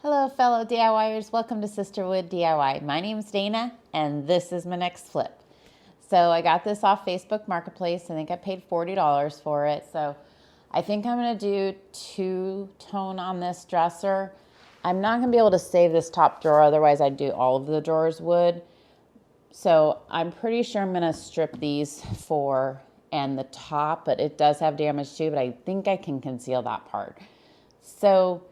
Hello fellow DIYers, welcome to Sisterwood DIY. My name's Dana and this is my next flip. So I got this off Facebook Marketplace. I think I paid $40 for it. So I think I'm gonna do two-tone on this dresser. I'm not gonna be able to save this top drawer, otherwise I'd do all of the drawers wood. So I'm pretty sure I'm gonna strip these and the top, but it does have damage too, but I think I can conceal that part. So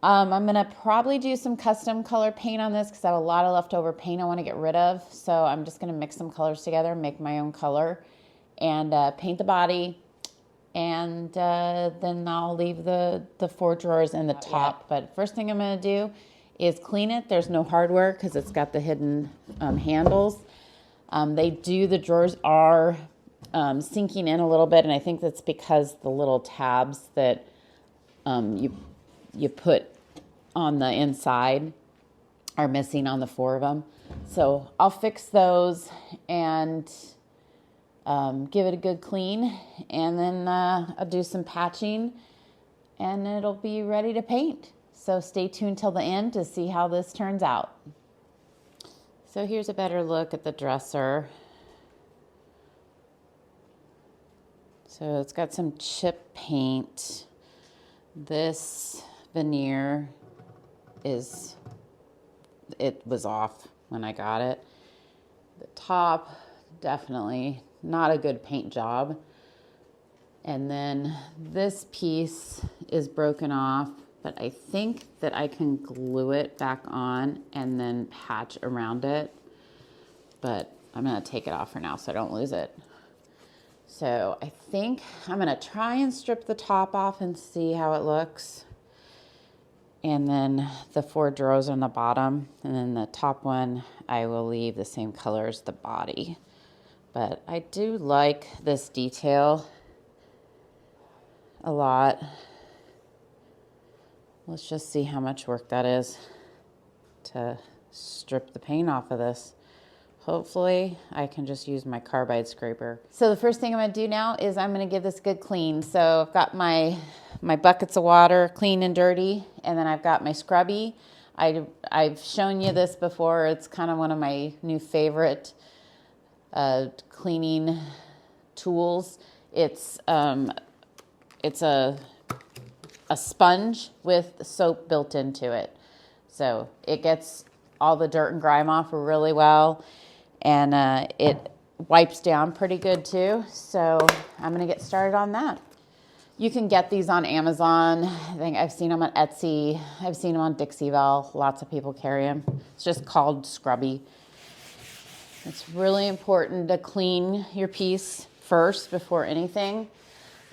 I'm going to probably do some custom color paint on this because I have a lot of leftover paint I want to get rid of. So I'm just going to mix some colors together, make my own color, and paint the body. And then I'll leave the 4 drawers in the top. But first thing I'm going to do is clean it. There's no hardware because it's got the hidden handles. The drawers are sinking in a little bit, and I think that's because the little tabs that you put on the inside are missing on the 4 of them. So I'll fix those and give it a good clean, and then I'll do some patching and it'll be ready to paint. So stay tuned till the end to see how this turns out. So here's a better look at the dresser. So it's got some chip paint. This veneer it was off when I got it. The top, definitely not a good paint job. And then this piece is broken off, but I think that I can glue it back on and then patch around it. But I'm gonna take it off for now so I don't lose it. So I think I'm gonna try and strip the top off and see how it looks. And then the 4 drawers on the bottom, and then the top one, I will leave the same color as the body. But I do like this detail a lot. Let's just see how much work that is to strip the paint off of this. Hopefully I can just use my carbide scraper. So the first thing I'm gonna do now is I'm gonna give this a good clean. So I've got my buckets of water, clean and dirty, and then I've got my scrubby. I've shown you this before. It's kind of one of my new favorite cleaning tools. It's a sponge with soap built into it. So it gets all the dirt and grime off really well. And it wipes down pretty good too. So I'm gonna get started on that. You can get these on Amazon. I think I've seen them on Etsy. I've seen them on Dixieville. Lots of people carry them. It's just called Scrubby. It's really important to clean your piece first before anything,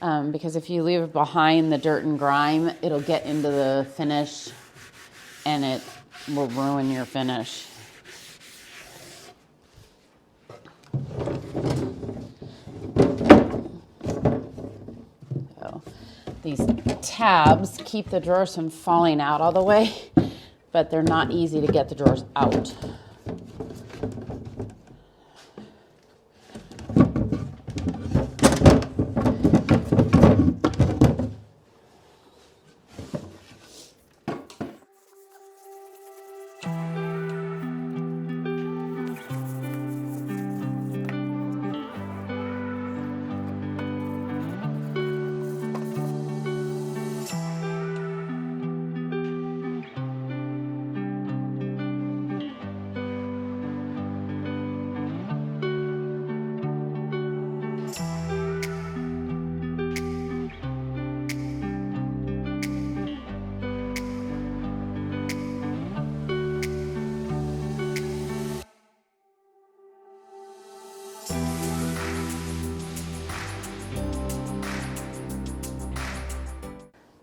because if you leave behind the dirt and grime, it'll get into the finish and it will ruin your finish. So these tabs keep the drawers from falling out all the way, but they're not easy to get the drawers out.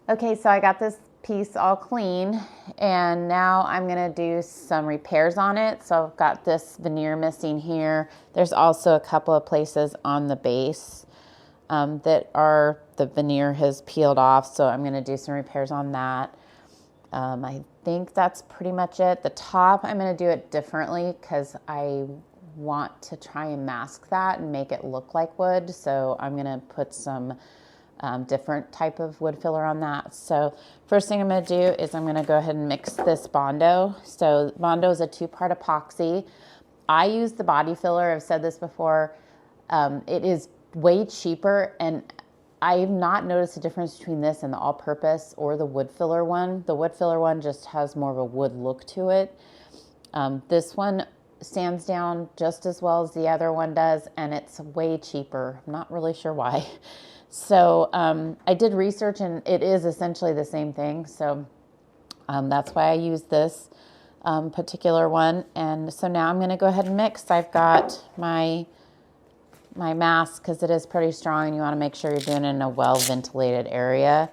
Okay, so I got this piece all clean, and now I'm gonna do some repairs on it. So I've got this veneer missing here. There's also a couple of places on the base the veneer has peeled off, so I'm gonna do some repairs on that. I think that's pretty much it. The top, I'm gonna do it differently because I want to try and mask that and make it look like wood. So I'm gonna put some different type of wood filler on that. So first thing I'm going to do is I'm going to go ahead and mix this Bondo. So Bondo is a 2-part epoxy. I use the body filler. I've said this before. It is way cheaper, and I've not noticed a difference between this and the all-purpose or the wood filler one. The wood filler one just has more of a wood look to it. This one sands down just as well as the other one does, and it's way cheaper. I'm not really sure why. So I did research, and it is essentially the same thing. So that's why I use this particular one. And so now I'm going to go ahead and mix. I've got my mask, because it is pretty strong, and you want to make sure you're doing it in a well-ventilated area.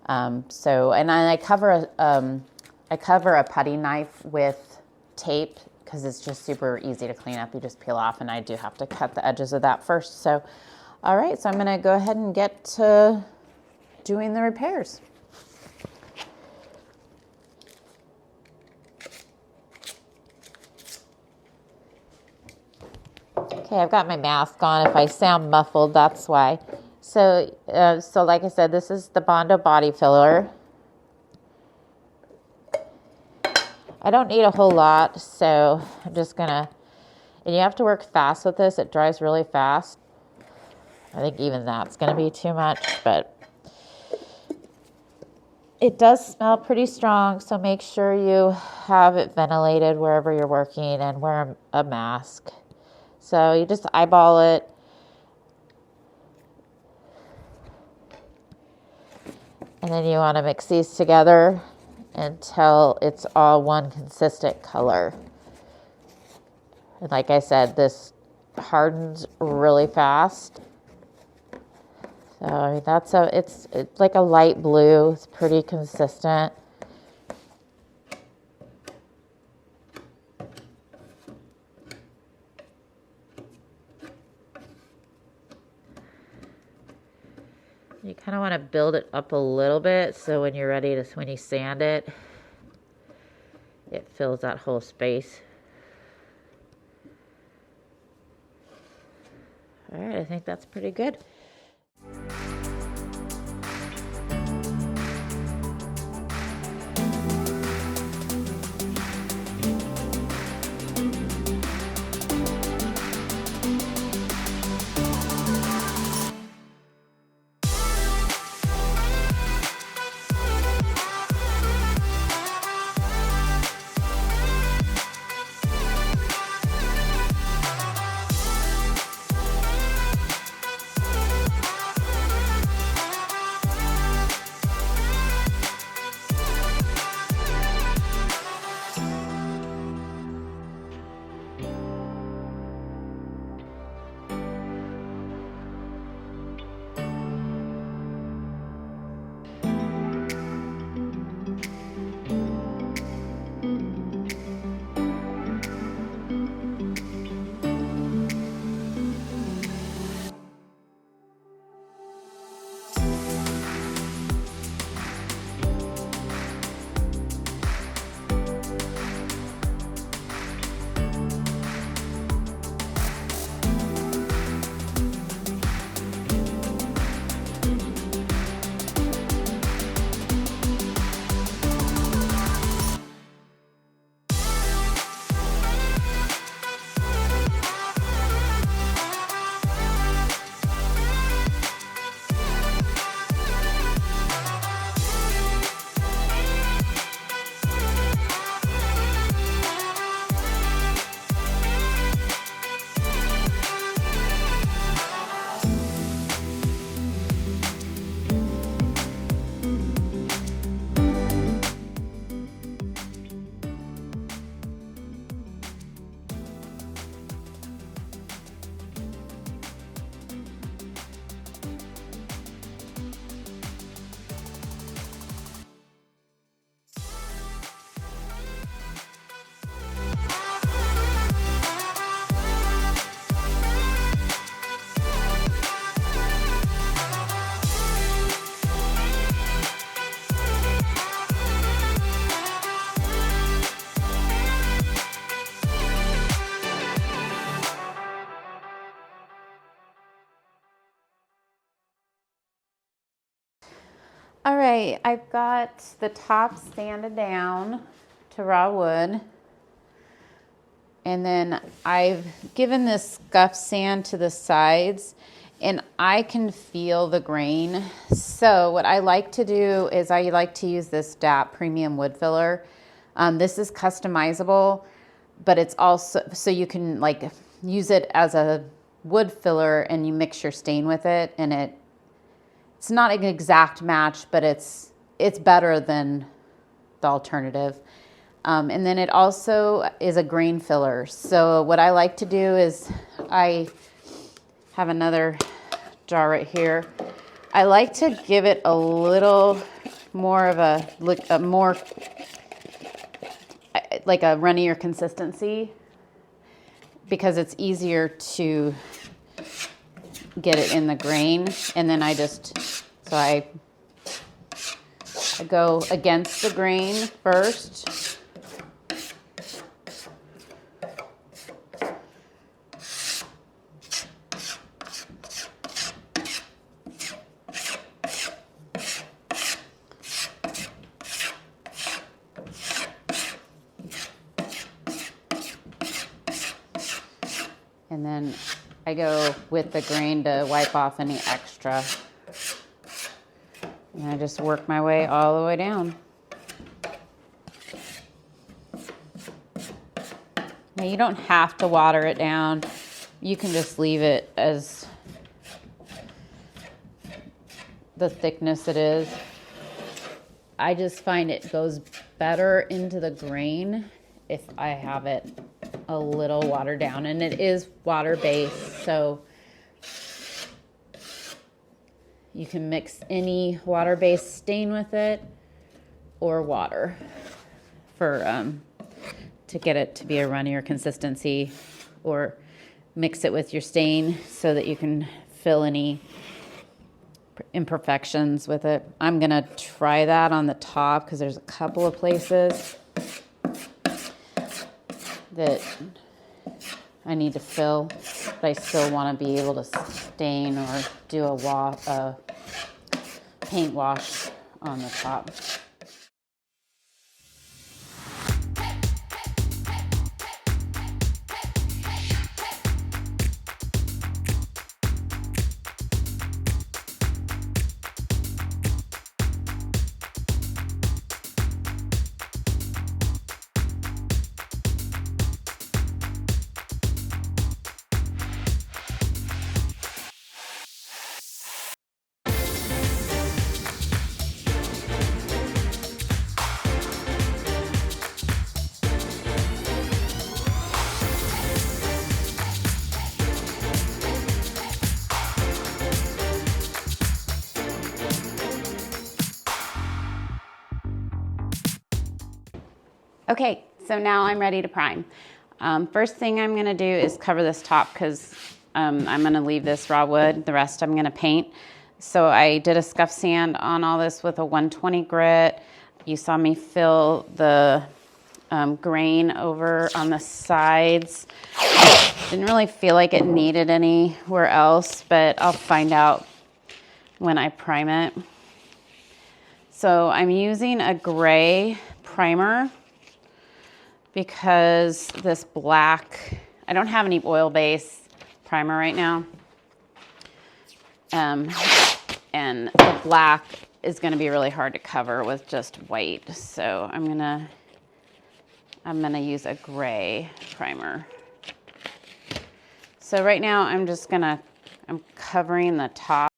And I cover a putty knife with tape, because it's just super easy to clean up. You just peel off, and I do have to cut the edges of that first. So, all right, so I'm going to go ahead and get to doing the repairs. Okay, I've got my mask on. If I sound muffled, that's why. So like I said, this is the Bondo body filler. I don't need a whole lot, so I'm just gonna, and you have to work fast with this. It dries really fast. I think even that's gonna be too much, but it does smell pretty strong, so make sure you have it ventilated wherever you're working and wear a mask. So you just eyeball it. And then you want to mix these together until it's all one consistent color. And like I said, this hardens really fast. So I mean, it's like a light blue. It's pretty consistent. You kind of want to build it up a little bit, so when you're ready to, when you sand it, it fills that whole space. All right, I think that's pretty good. All right, I've got the top sanded down to raw wood. And then I've given this scuff sand to the sides, and I can feel the grain. So what I like to do is I like to use this DAP premium wood filler. This is customizable, but it's also, so you can like use it as a wood filler and you mix your stain with it, and it's not an exact match, but it's better than the alternative. And then it also is a grain filler. So what I like to do is I have another jar right here. I like to give it a little more of a more like a runnier consistency, because it's easier to get it in the grain. And then I go against the grain first. And then I go with the grain to wipe off any extra. And I just work my way all the way down. Now you don't have to water it down. You can just leave it as the thickness it is. I just find it goes better into the grain if I have it a little watered down, and it is water-based, so you can mix any water-based stain with it or water for to get it to be a runnier consistency, or mix it with your stain so that you can fill any imperfections with it. I'm gonna try that on the top because there's a couple of places that I need to fill, but I still want to be able to stain or do a paint wash on the top. Okay, so now I'm ready to prime. First thing I'm gonna do is cover this top because I'm gonna leave this raw wood. The rest I'm gonna paint. So I did a scuff sand on all this with a 120 grit. You saw me fill the grain over on the sides. Didn't really feel like it needed anywhere else, but I'll find out when I prime it. So I'm using a gray primer because this black, I don't have any oil-based primer right now. And the black is gonna be really hard to cover with just white. So I'm gonna use a gray primer. So right now I'm covering the top.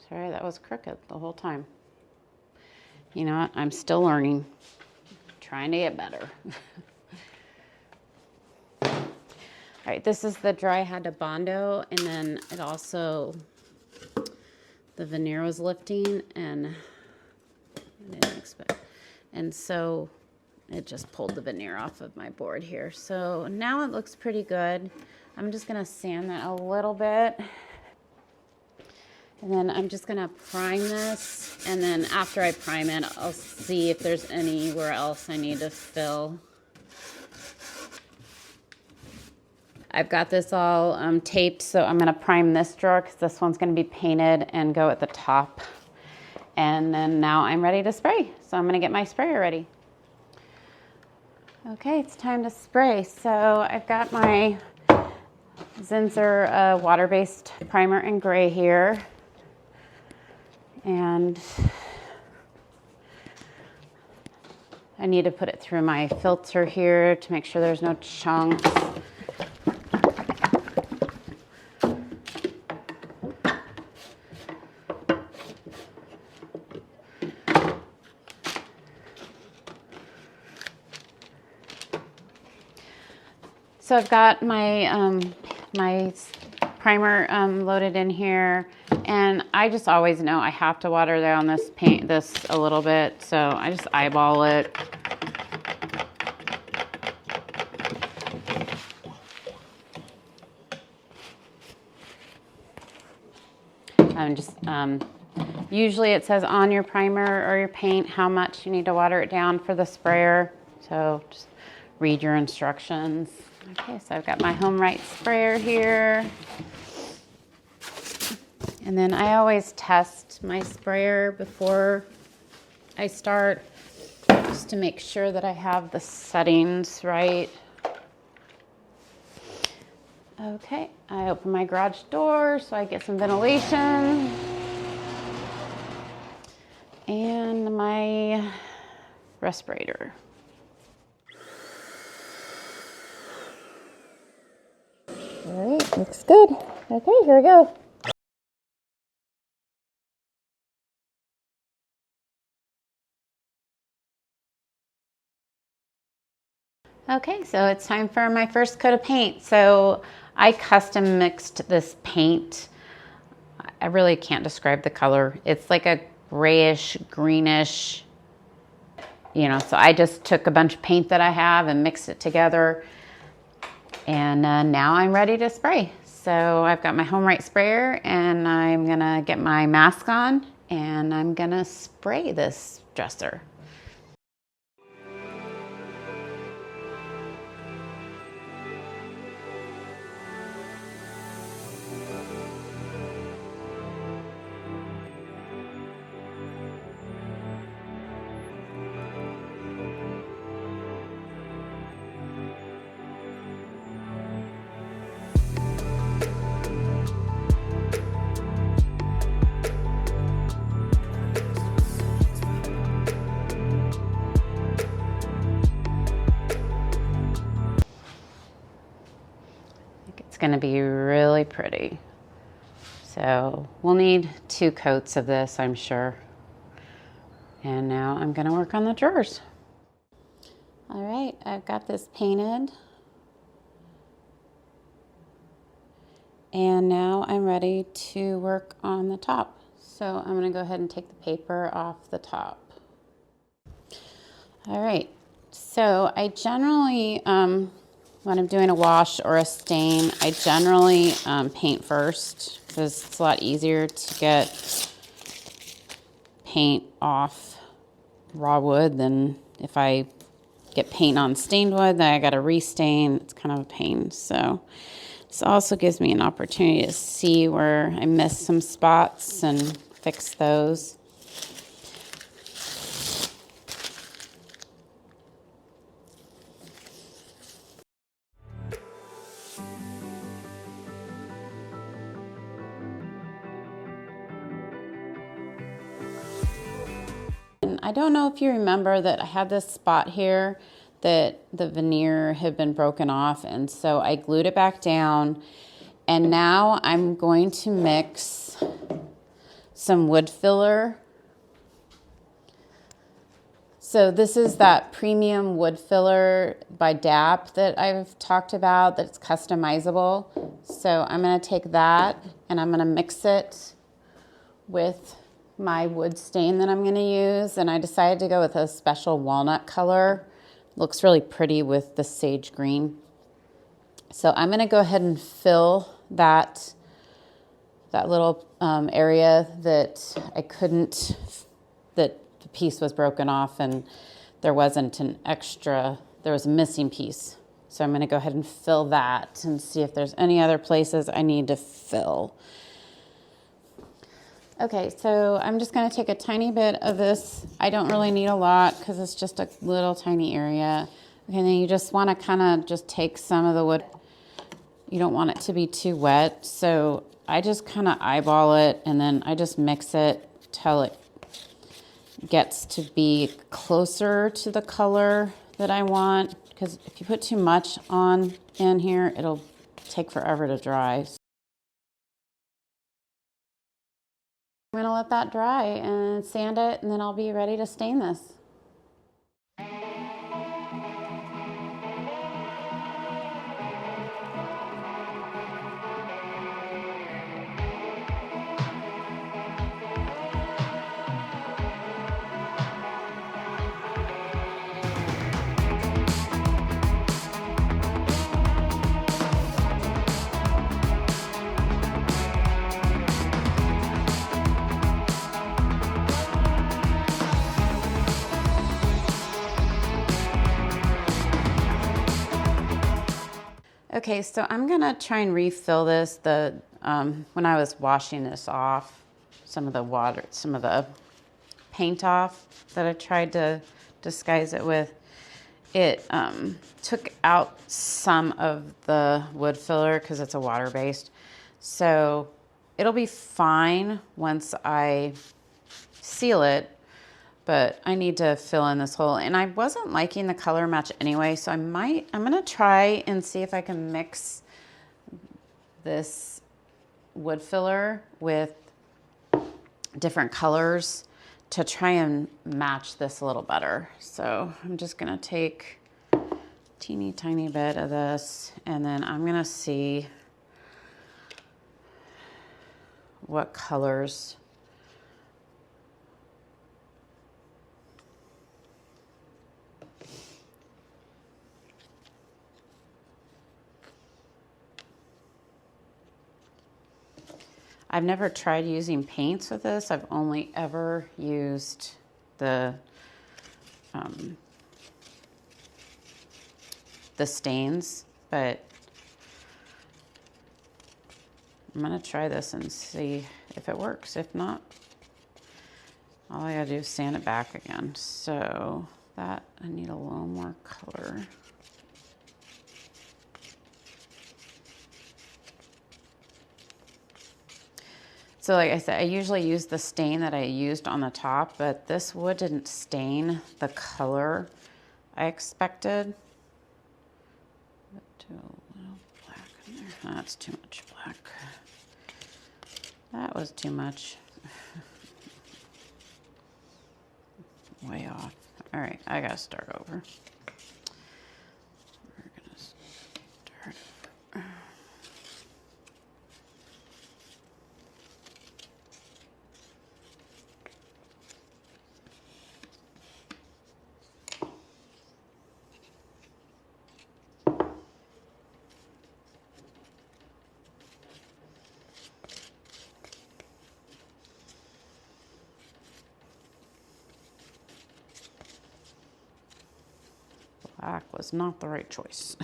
Sorry, that was crooked the whole time. You know what? I'm still learning. trying to get better. All right, this is the dry had to Bondo, and then it also, the veneer was lifting, and I didn't expect, and so it just pulled the veneer off of my board here. So now it looks pretty good. I'm just gonna sand that a little bit. And then I'm just gonna prime this. And then after I prime it, I'll see if there's anywhere else I need to fill. I've got this all taped, so I'm gonna prime this drawer because this one's gonna be painted and go at the top. And then now I'm ready to spray. So I'm gonna get my sprayer ready. Okay, it's time to spray. So I've got my Zinsser water-based primer in gray here. And I need to put it through my filter here to make sure there's no chunks. So I've got my my primer loaded in here, and I just always know I have to water down this a little bit, so I just eyeball it. I'm just usually it says on your primer or your paint how much you need to water it down for the sprayer, so just read your instructions. Okay, so I've got my Home Right sprayer here. And then I always test my sprayer before I start, just to make sure that I have the settings right. Okay, I open my garage door so I get some ventilation. And my respirator. All right, looks good. Okay, here we go. Okay, so it's time for my first coat of paint. So I custom mixed this paint. I really can't describe the color. It's like a grayish, greenish, you know, so I just took a bunch of paint that I have and mixed it together. And now I'm ready to spray. So I've got my Home Right sprayer, and I'm gonna get my mask on, and I'm gonna spray this dresser. It's going to be really pretty. So we'll need 2 coats of this, I'm sure. And now I'm going to work on the drawers. All right, I've got this painted. And now I'm ready to work on the top. So I'm going to go ahead and take the paper off the top. All right, so I generally, when I'm doing a wash or a stain, I generally paint first because it's a lot easier to get paint off raw wood than if I get paint on stained wood, then I got to restain. It's kind of a pain. So this also gives me an opportunity to see where I missed some spots and fix those. I don't know if you remember that I had this spot here that the veneer had been broken off, and so I glued it back down, and now I'm going to mix some wood filler. So this is that premium wood filler by DAP that I've talked about, that's customizable. So I'm going to take that and I'm going to mix it with my wood stain that I'm going to use. And I decided to go with a special walnut color. Looks really pretty with the sage green. So I'm going to go ahead and fill that little area that I couldn't, that the piece was broken off and there wasn't an extra, there was a missing piece. So I'm going to go ahead and fill that and see if there's any other places I need to fill. Okay, so I'm just going to take a tiny bit of this. I don't really need a lot because it's just a little tiny area. Okay, and then you just want to kind of just take some of the wood. You don't want it to be too wet, so I just kind of eyeball it and then I just mix it till it gets to be closer to the color that I want, because if you put too much on in here, it'll take forever to dry. I'm gonna let that dry and sand it, and then I'll be ready to stain this. Okay, so I'm gonna try and refill this. When I was washing this off, some of the paint off that I tried to disguise it with, it took out some of the wood filler because it's a water-based. So it'll be fine once I seal it, but I need to fill in this hole. And I wasn't liking the color match anyway, so I'm gonna try and see if I can mix this wood filler with different colors to try and match this a little better. So I'm just gonna take a teeny tiny bit of this, and then I'm gonna see what colors I've never tried using paints with this. I've only ever used the stains, but I'm gonna try this and see if it works. If not, all I gotta do is sand it back again. So that, I need a little more color. So like I said, I usually use the stain that I used on the top, but this wood didn't stain the color I expected. Do a little black in there. That's too much black. That was too much. Way off. All right, I gotta start over. We're gonna start over. Black was not the right choice.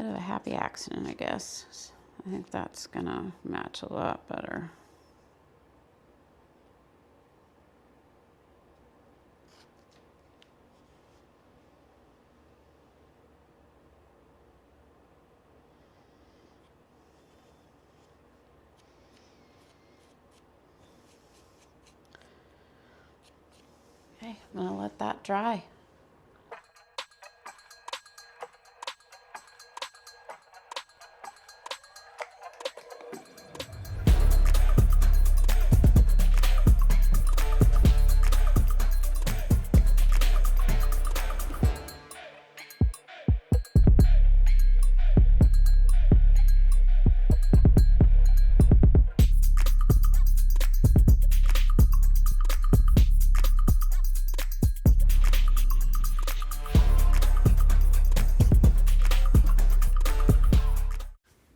bit of a happy accident, I guess. I think that's gonna match a lot better. Okay, I'm gonna let that dry.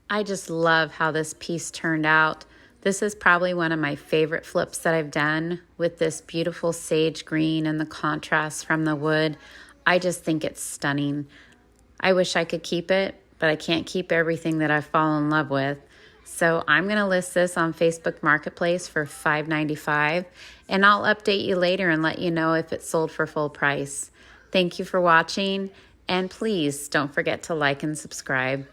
I just love how this piece turned out. This is probably one of my favorite flips that I've done with this beautiful sage green and the contrast from the wood. I just think it's stunning. I wish I could keep it, but I can't keep everything that I've fallen in love with. So I'm gonna list this on Facebook Marketplace for $5.95, and I'll update you later and let you know if it's sold for full price. Thank you for watching, and please don't forget to like and subscribe.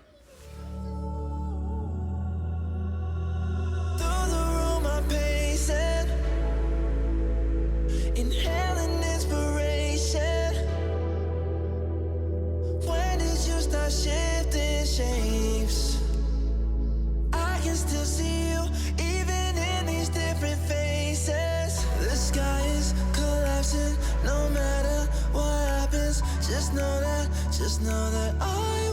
Shifting shapes, I can still see you even in these different faces. The sky is collapsing, no matter what happens. Just know that I